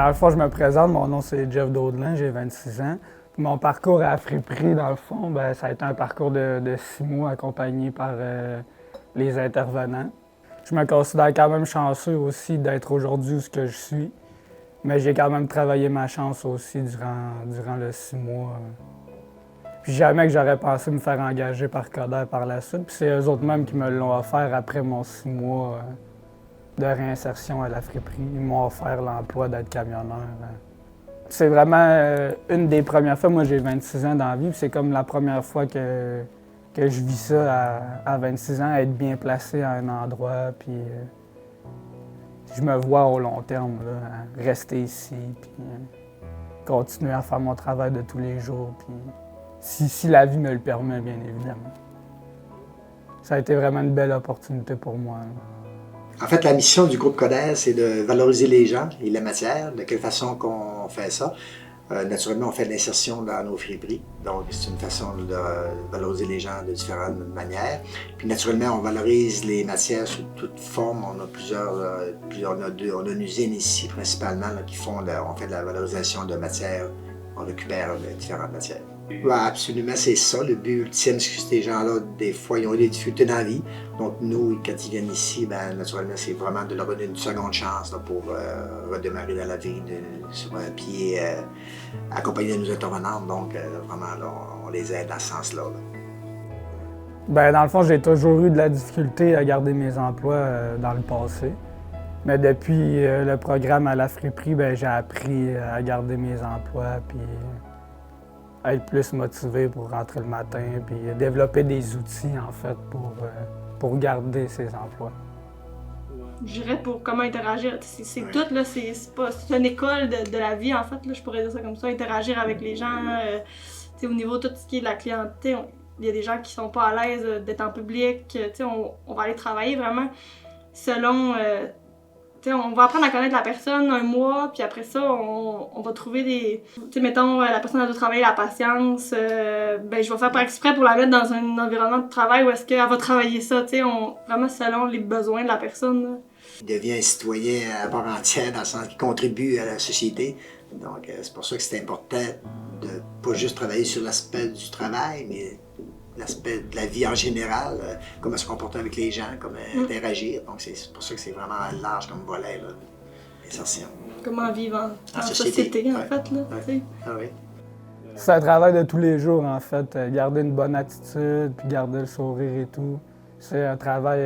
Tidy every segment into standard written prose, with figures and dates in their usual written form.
Dans le fond, je me présente, mon nom c'est Jeff Daudelin, j'ai 26 ans. Mon parcours à friperie, dans le fond, ça a été un parcours de 6 mois accompagné par les intervenants. Je me considère quand même chanceux aussi d'être aujourd'hui où ce que je suis, mais j'ai quand même travaillé ma chance aussi durant les 6 mois. Puis jamais que j'aurais pensé me faire engager par Coder par la suite. Puis c'est eux autres même qui me l'ont offert après mon 6 mois de réinsertion à la friperie. Ils m'ont offert l'emploi d'être camionneur. C'est vraiment une des premières fois. Moi, j'ai 26 ans dans la vie, puis c'est comme la première fois que je vis ça à 26 ans, être bien placé à un endroit, puis je me vois au long terme, là, rester ici, puis continuer à faire mon travail de tous les jours, puis si la vie me le permet, bien évidemment. Ça a été vraiment une belle opportunité pour moi, là. En fait, la mission du groupe Coder, c'est de valoriser les gens et la matière. De quelle façon qu'on fait ça? Naturellement, on fait de l'insertion dans nos friperies. Donc, c'est une façon de valoriser les gens de différentes manières. Puis, naturellement, on valorise les matières sous toute forme. On a une usine ici, principalement, là, on fait de la valorisation de matières. On récupère différentes matières. Ouais, absolument, c'est ça. Le but ultime, c'est que ces gens-là, des fois, ils ont eu des difficultés dans la vie. Donc, nous, quand ils viennent ici, naturellement, c'est vraiment de leur donner une seconde chance là, pour redémarrer dans la vie sur un pied, accompagné de nos intervenantes. Donc, vraiment, là, on les aide dans ce sens-là. Dans le fond, j'ai toujours eu de la difficulté à garder mes emplois dans le passé. Mais depuis le programme à la friperie, j'ai appris à garder mes emplois, puis être plus motivé pour rentrer le matin, puis développer des outils, en fait, pour garder ces emplois. Je dirais pour comment interagir. C'est tout, là, c'est une école de la vie, en fait, là, je pourrais dire ça comme ça. Interagir avec les gens, au niveau de tout ce qui est de la clientèle. Il y a des gens qui sont pas à l'aise d'être en public. On va aller travailler vraiment selon... on va apprendre à connaître la personne un mois, puis après ça, on va trouver des... mettons, la personne elle doit travailler la patience. Je vais faire par exprès pour la mettre dans un environnement de travail où est-ce qu'elle va travailler ça, vraiment selon les besoins de la personne. Là. Il devient un citoyen à part entière dans le sens qu'il contribue à la société. Donc, c'est pour ça que c'est important de pas juste travailler sur l'aspect du travail, mais l'aspect de la vie en général, comment se comporter avec les gens, comment interagir. Donc, c'est pour ça que c'est vraiment large comme volet, l'insertion. Comment vivre en société, en fait. Là, Ah oui. C'est un travail de tous les jours, en fait. Garder une bonne attitude, puis garder le sourire et tout. C'est un travail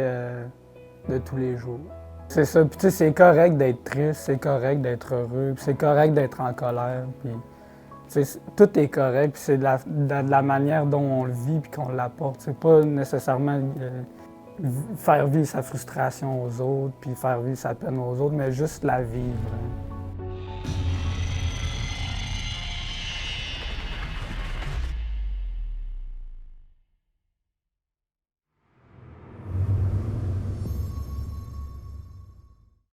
de tous les jours. C'est ça. Puis, tu sais, c'est correct d'être triste, c'est correct d'être heureux, puis c'est correct d'être en colère. Puis, tout est correct, puis c'est de la manière dont on le vit puis qu'on l'apporte. C'est pas nécessairement faire vivre sa frustration aux autres puis faire vivre sa peine aux autres, mais juste la vivre.